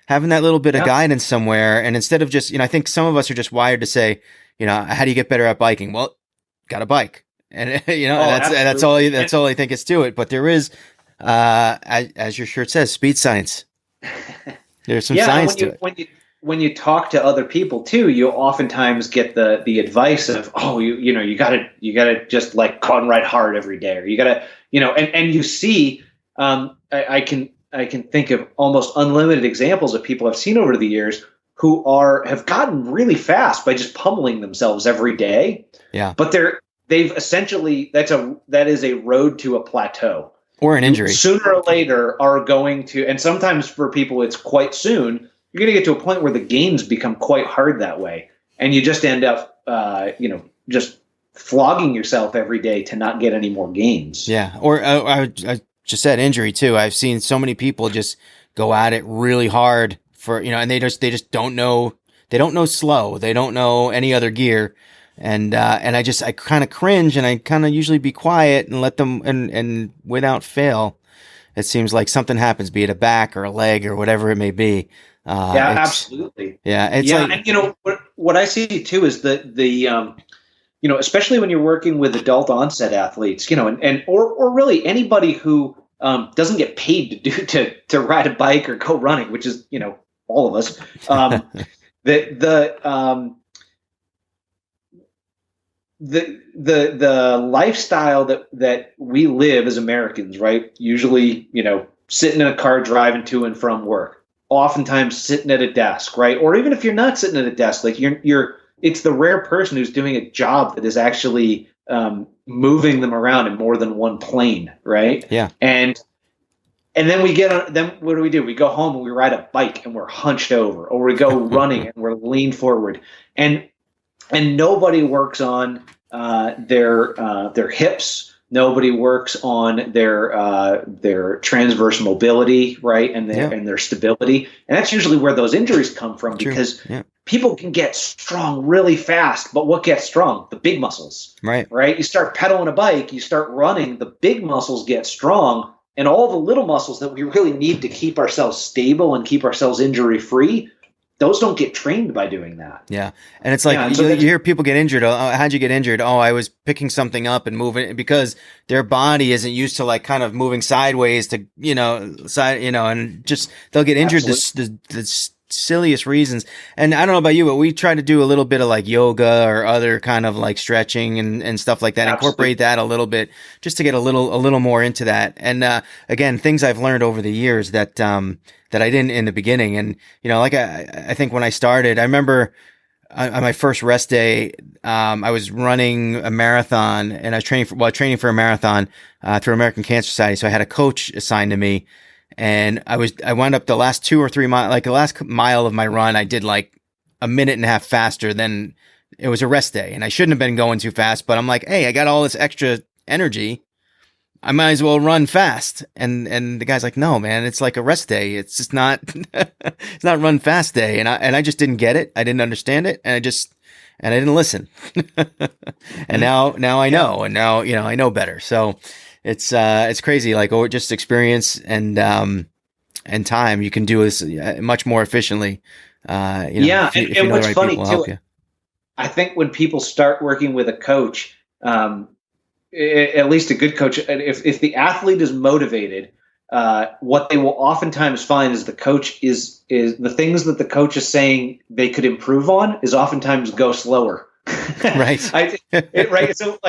Speaker 2: having that little bit of guidance somewhere. And instead of just, I think some of us are just wired to say, how do you get better at biking? Well, got a bike. And that's all I think is to it. But there is, as your shirt says, speed science. There's some science to it.
Speaker 3: When you talk to other people too, you oftentimes get the advice of, oh, you gotta just like con right hard every day, or you gotta, and you see, I can think of almost unlimited examples of people I've seen over the years who have gotten really fast by just pummeling themselves every day.
Speaker 2: Yeah.
Speaker 3: But they've essentially, that is a road to a plateau
Speaker 2: or an injury.
Speaker 3: Sooner or later are going to, and sometimes for people it's quite soon. You're going to get to a point where the gains become quite hard that way, and you just end up, just flogging yourself every day to not get any more gains.
Speaker 2: Yeah. Or I just said injury too. I've seen so many people just go at it really hard for, and they just don't know. They don't know slow. They don't know any other gear. And I kind of cringe, and I kind of usually be quiet and let them, and without fail, it seems like something happens, be it a back or a leg or whatever it may be.
Speaker 3: Absolutely.
Speaker 2: Yeah.
Speaker 3: And what I see too is the especially when you're working with adult onset athletes, or really anybody who doesn't get paid to ride a bike or go running, which is, all of us, the lifestyle that we live as Americans, right? Usually, sitting in a car driving to and from work, oftentimes sitting at a desk, right? Or even if you're not sitting at a desk, like it's the rare person who's doing a job that is actually moving them around in more than one plane, right?
Speaker 2: Yeah.
Speaker 3: And then what do? We go home and we ride a bike and we're hunched over, or we go running and we're leaned forward, and nobody works on their hips. Nobody works on their transverse mobility, right, and their stability, and that's usually where those injuries come from. True. Because people can get strong really fast, but what gets strong? The big muscles,
Speaker 2: right?
Speaker 3: You start pedaling a bike, you start running, the big muscles get strong, and all the little muscles that we really need to keep ourselves stable and keep ourselves injury free, those don't get trained by doing that.
Speaker 2: Yeah. And it's like, you hear people get injured. Oh, how'd you get injured? Oh, I was picking something up and moving, because their body isn't used to like kind of moving sideways to, and just, they'll get injured. The silliest reasons. And I don't know about you, but we try to do a little bit of like yoga or other kind of like stretching and stuff like that. Absolutely. Incorporate that a little bit just to get a little more into that. And, again, things I've learned over the years that I didn't in the beginning. And, like I think when I started, I remember on my first rest day, I was running a marathon, and I was training for a marathon, through American Cancer Society. So I had a coach assigned to me, and I wound up the last 2 or 3 miles, like the last mile of my run, I did like a minute and a half faster than it was a rest day. And I shouldn't have been going too fast, but I'm like, hey, I got all this extra energy, I might as well run fast. And the guy's like, no, man, it's like a rest day. It's just not, it's not run fast day. And I just didn't get it. I didn't understand it. And I didn't listen. And now I know, and now, I know better. So it's crazy. Like, just experience and time, you can do this much more efficiently. If you know
Speaker 3: what's
Speaker 2: the right
Speaker 3: funny
Speaker 2: people
Speaker 3: too,
Speaker 2: help you.
Speaker 3: I think when people start working with a coach, at least a good coach, if the athlete is motivated, what they will oftentimes find is the coach is the things that the coach is saying they could improve on is oftentimes go slower.
Speaker 2: Right.
Speaker 3: Right. So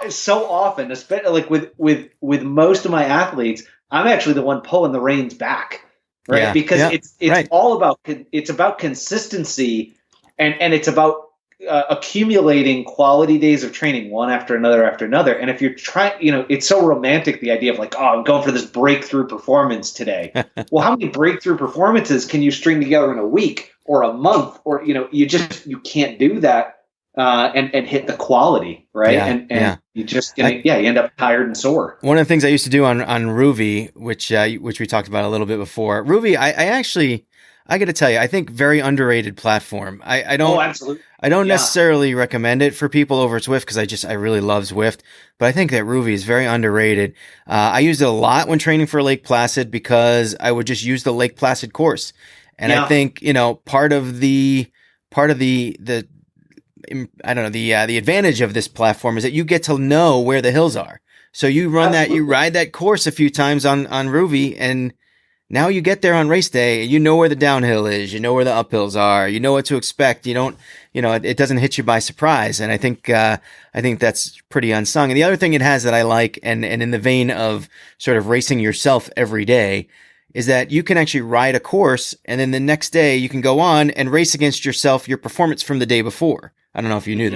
Speaker 3: so often, especially like with most of my athletes, I'm actually the one pulling the reins back, right?
Speaker 2: Yeah.
Speaker 3: Because it's
Speaker 2: right.
Speaker 3: all about, it's about consistency, and it's about accumulating quality days of training, one after another after another. And if you're trying, it's so romantic, the idea of like, oh, I'm going for this breakthrough performance today. Well, how many breakthrough performances can you string together in a week or a month? Or, you can't do that and hit the quality, right?
Speaker 2: Yeah,
Speaker 3: you just, you end up tired and sore.
Speaker 2: One of the things I used to do on Ruvi, which we talked about a little bit before, Ruvi, I got to tell you, I think very underrated platform. I don't,
Speaker 3: absolutely.
Speaker 2: I don't necessarily recommend it for people over Zwift, because I really love Zwift, but I think that Ruvi is very underrated. I used it a lot when training for Lake Placid, because I would just use the Lake Placid course. And I think, part of the I don't know, the advantage of this platform is that you get to know where the hills are. So you ride that course a few times on Ruby, and now you get there on race day, you know where the downhill is, you know where the uphills are, you know what to expect. You don't, it doesn't hit you by surprise. And I think that's pretty unsung. And the other thing it has that I like, and in the vein of sort of racing yourself every day, is that you can actually ride a course, and then the next day you can go on and race against yourself, your performance from the day before. I don't know if you knew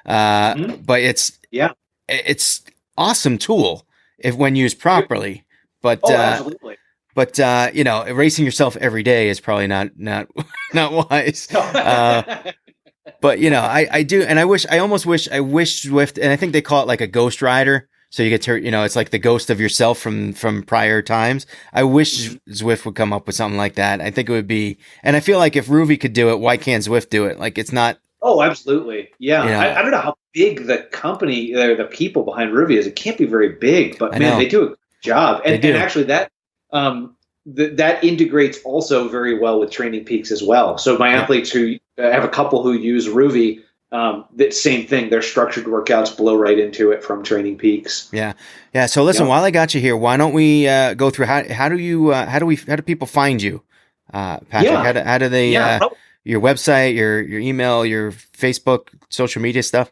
Speaker 2: that, but it's awesome tool when used properly. But
Speaker 3: absolutely.
Speaker 2: But racing yourself every day is probably not wise. But I do, and I almost wish Zwift, and I think they call it like a ghost rider. So you get to, it's like the ghost of yourself from prior times. I wish Zwift would come up with something like that. I think it would be, and I feel like if Ruby could do it, why can't Zwift do it? Like, it's not.
Speaker 3: Oh, absolutely. Yeah. I don't know how big the company or the people behind Ruby is. It can't be very big, but man, they do a good job. And actually that, that integrates also very well with Training Peaks as well. So my athletes who have a couple who use Ruby, the same thing. Their structured workouts blow right into it from Training Peaks.
Speaker 2: Yeah. So listen, while I got you here, why don't we go through how do people find you, Patrick? How do they your website, your email, your Facebook, social media stuff?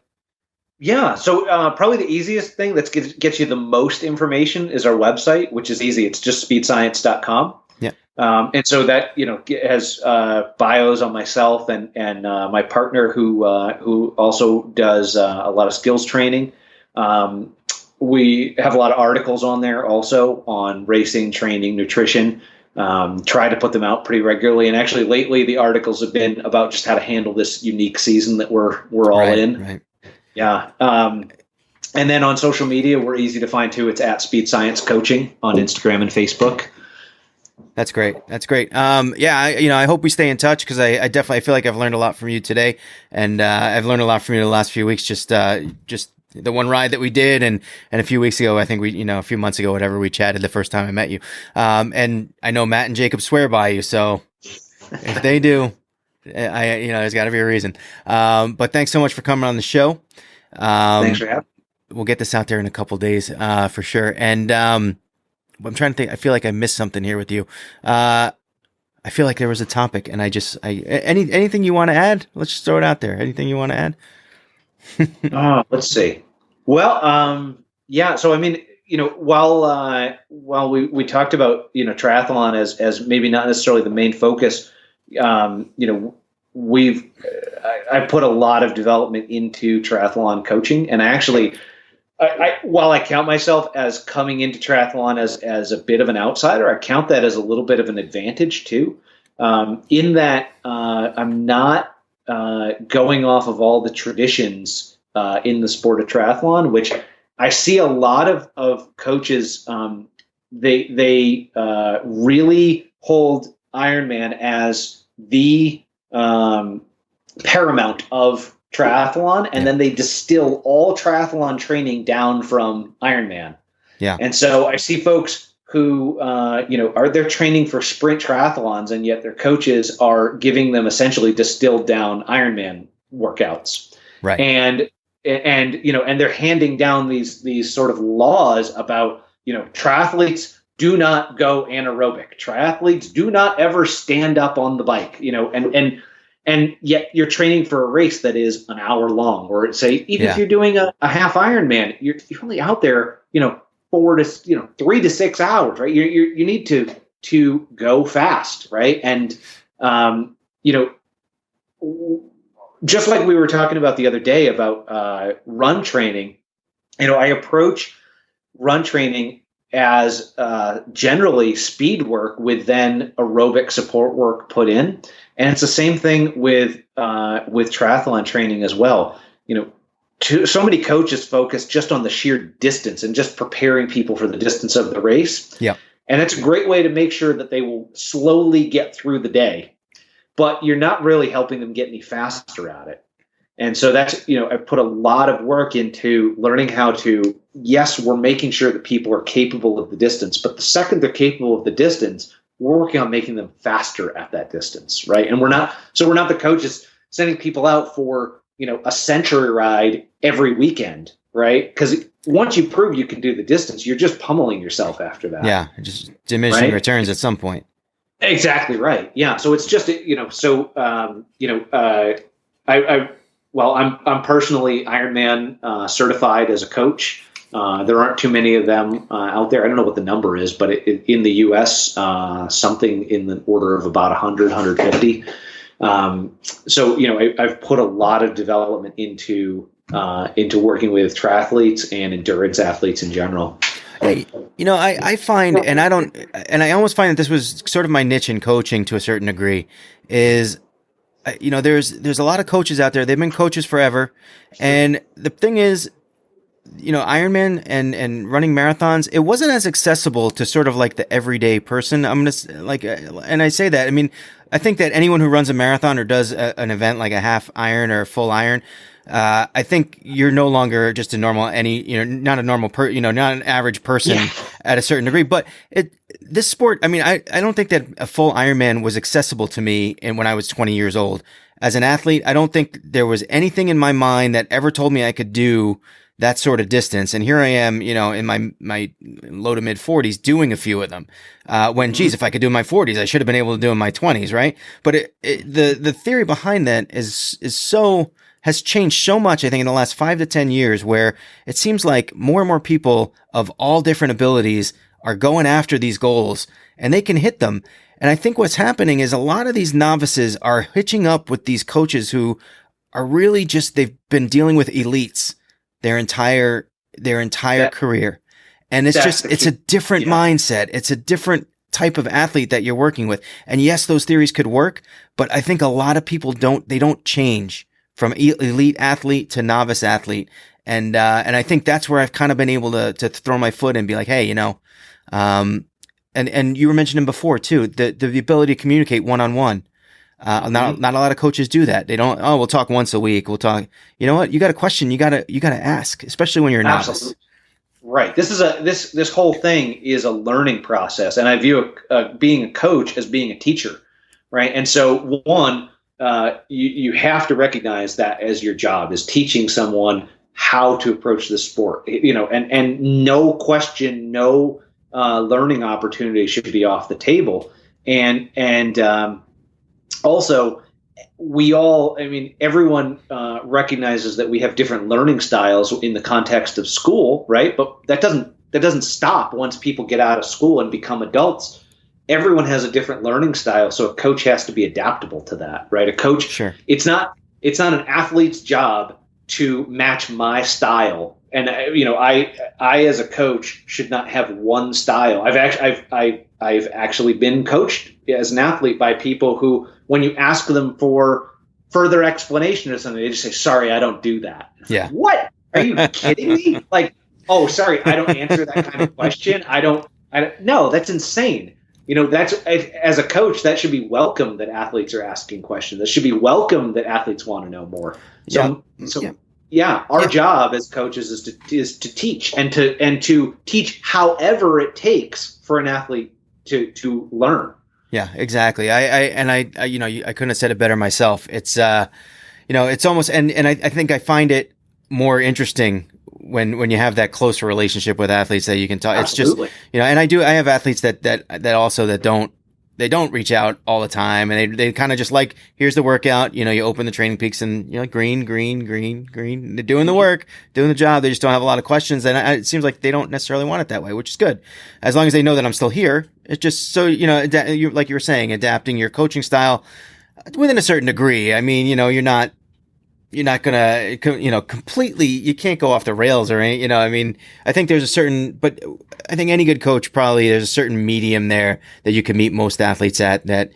Speaker 3: Yeah. So probably the easiest thing that gets you the most information is our website, which is easy. It's just speedscience.com.
Speaker 2: Yeah.
Speaker 3: And so that, has bios on myself and my partner who also does a lot of skills training. We have a lot of articles on there also on racing, training, nutrition. Try to put them out pretty regularly. And actually lately the articles have been about just how to handle this unique season that we're all in. Right. Yeah. And then on social media, we're easy to find too. It's at Speed Science Coaching on Instagram and Facebook.
Speaker 2: That's great. I hope we stay in touch, because I definitely feel like I've learned a lot from you today, and I've learned a lot from you the last few weeks. Just the one ride that we did, and a few weeks ago, I think a few months ago, whatever, we chatted the first time I met you. And I know Matt and Jacob swear by you, so if they do, there's got to be a reason. But thanks so much for coming on the show.
Speaker 3: Thanks for having me.
Speaker 2: We'll get this out there in a couple days, for sure. And I'm trying to think. I feel like I missed something here with you. I feel like there was a topic, and anything you want to add? Let's just throw it out there. Anything you want to add?
Speaker 3: Let's see. Well, So I mean, while we talked about triathlon as maybe not necessarily the main focus, I put a lot of development into triathlon coaching, and while I count myself as coming into triathlon as a bit of an outsider, I count that as a little bit of an advantage too, in that I'm not going off of all the traditions in the sport of triathlon, which I see a lot of coaches. They really hold Ironman as the paramount of triathlon, and then they distill all triathlon training down from Ironman. Yeah. And so I see folks who, they're training for sprint triathlons, and yet their coaches are giving them essentially distilled down Ironman workouts. Right. And they're handing down these sort of laws about, triathletes do not go anaerobic. Triathletes do not ever stand up on the bike, and yet you're training for a race that is an hour long, or say, even if you're doing a half Ironman, you're only out there, 3 to 6 hours, right? You need to go fast, right? And, just like we were talking about the other day about run training, I approach run training as generally speed work with then aerobic support work put in. And it's the same thing with triathlon training as well. So many coaches focus just on the sheer distance and just preparing people for the distance of the race. Yeah. And it's a great way to make sure that they will slowly get through the day, but you're not really helping them get any faster at it. And so that's, I put a lot of work into learning how to, yes, we're making sure that people are capable of the distance, but the second they're capable of the distance, we're working on making them faster at that distance, right? And we're not the coaches sending people out for a century ride every weekend, right? Because once you prove you can do the distance, you're just pummeling yourself after that.
Speaker 2: Yeah, just diminishing returns at some point.
Speaker 3: Exactly right. Yeah. So it's just I'm personally Ironman certified as a coach. There aren't too many of them out there. I don't know what the number is, but in the U.S., something in the order of about 100, 150. I've put a lot of development into working with triathletes and endurance athletes in general.
Speaker 2: Hey, I find, and I almost find that this was sort of my niche in coaching to a certain degree, is, there's a lot of coaches out there. They've been coaches forever. And the thing is, Ironman and running marathons, it wasn't as accessible to sort of like the everyday person. And I say that, I mean, I think that anyone who runs a marathon or does an event like a half iron or a full iron, I think you're no longer just a normal, not a normal not an average person at a certain degree. But this sport, I mean, I don't think that a full Ironman was accessible to me when I was 20 years old. As an athlete, I don't think there was anything in my mind that ever told me I could do that sort of distance. And here I am, in my low to mid 40s doing a few of them. If I could do in my 40s, I should have been able to do in my 20s, right? But the theory behind that has changed so much, I think, in the last 5 to 10 years, where it seems like more and more people of all different abilities are going after these goals and they can hit them. And I think what's happening is a lot of these novices are hitching up with these coaches who are really they've been dealing with elites their entire career. And it's a different mindset. It's a different type of athlete that you're working with. And yes, those theories could work, but I think a lot of people don't change from elite athlete to novice athlete. And I think that's where I've kind of been able to throw my foot and be like, hey, and you were mentioning before too, the ability to communicate one-on-one. Not a lot of coaches do that. They don't, we'll talk once a week. We'll talk, you know what? You got a question. You got to ask, especially when you're a novice.
Speaker 3: Right. This whole thing is a learning process. And I view being a coach as being a teacher. Right. And so you have to recognize that as your job, is teaching someone how to approach the sport, and no question, no learning opportunity should be off the table. And also, everyone recognizes that we have different learning styles in the context of school, right? But that doesn't stop once people get out of school and become adults. Everyone has a different learning style, so a coach has to be adaptable to that, right? A coach,
Speaker 2: sure.
Speaker 3: It's not an athlete's job to match my style. And I as a coach should not have one style. I've actually been coached as an athlete by people who, when you ask them for further explanation or something, they just say, "Sorry, I don't do that."
Speaker 2: Yeah.
Speaker 3: What? Are you kidding me? Like, oh, sorry, I don't answer that kind of question. I don't. No, that's insane. As a coach, that should be welcome that athletes are asking questions. That should be welcome that athletes want to know more. Our job as coaches is to teach and to teach however it takes for an athlete to learn.
Speaker 2: Yeah, exactly. I couldn't have said it better myself. It's it's almost, and I think I find it more interesting when you have that closer relationship with athletes that you can talk.
Speaker 3: Absolutely.
Speaker 2: It's just, I have athletes that don't reach out all the time, and they kind of just like, here's the workout, you open the Training Peaks and you're like, green. They're doing the work, doing the job. They just don't have a lot of questions. And it seems like they don't necessarily want it that way, which is good. As long as they know that I'm still here. It's just so, like you were saying, adapting your coaching style within a certain degree. I mean, you're not gonna, completely, you can't go off the rails or any, I think there's but I think any good coach, probably there's a certain medium there that you can meet most athletes at, that,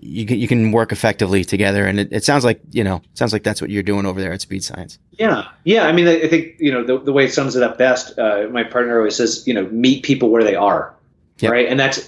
Speaker 2: you can work effectively together. And it sounds like, that's what you're doing over there at Speed Science.
Speaker 3: Yeah. Yeah. I mean, I think, the way it sums it up best, my partner always says, meet people where they are. Yep. Right. And that's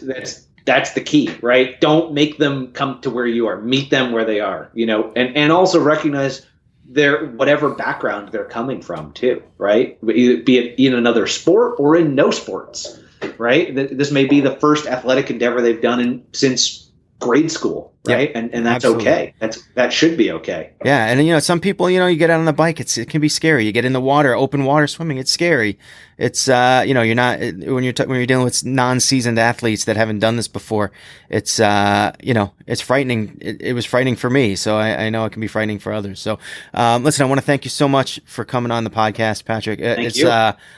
Speaker 3: the key, right? Don't make them come to where you are. Meet them where they are, and also recognize their whatever background they're coming from too, right? Be it in another sport or in no sports, right? This may be the first athletic endeavor they've done since grade school, right?
Speaker 2: Yep,
Speaker 3: And that's
Speaker 2: absolutely.
Speaker 3: okay. That should be okay.
Speaker 2: Yeah, and some people, you get out on the bike, it can be scary. You get in the water, open water swimming, it's scary. It's you're not when you're dealing with non-seasoned athletes that haven't done this before. It's it's frightening. It was frightening for me, so I know it can be frightening for others. So listen, I want to thank you so much for coming on the podcast, Patrick. It's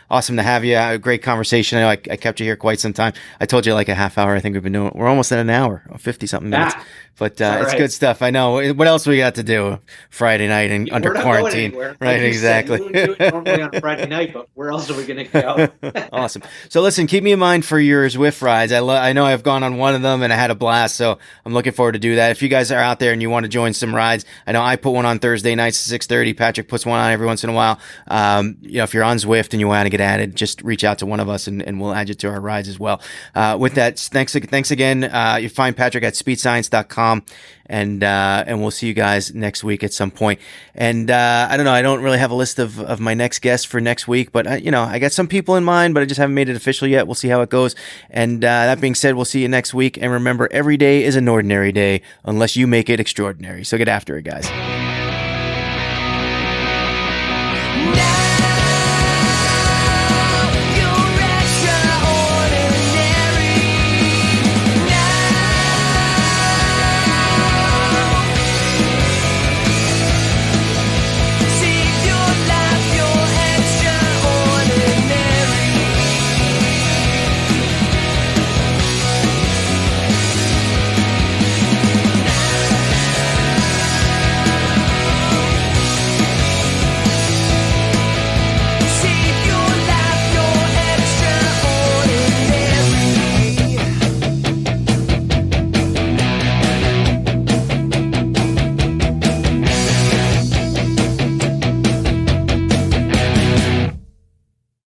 Speaker 2: awesome to have you. A great conversation. I know I kept you here quite some time. I told you like a half hour. I think we've been doing. We're almost at an hour, 50 something minutes. But it's
Speaker 3: right.
Speaker 2: good stuff. I know. What else we got to do Friday night and under quarantine?
Speaker 3: Right,
Speaker 2: like exactly.
Speaker 3: We do it normally on Friday night, but where else are we going to go?
Speaker 2: Awesome. So listen, keep me in mind for your Zwift rides. I know I've gone on one of them and I had a blast, so I'm looking forward to do that. If you guys are out there and you want to join some rides, I know I put one on Thursday nights at 6:30. Patrick puts one on every once in a while. If you're on Zwift and you want to get added, just reach out to one of us and we'll add you to our rides as well. With that, thanks again. You find Patrick at speedscience.com. And we'll see you guys next week at some point. And I don't know, I don't really have a list of my next guest for next week, but I got some people in mind, but I just haven't made it official yet. We'll see how it goes. And that being said, we'll see you next week. And remember, every day is an ordinary day unless you make it extraordinary. So get after it, guys.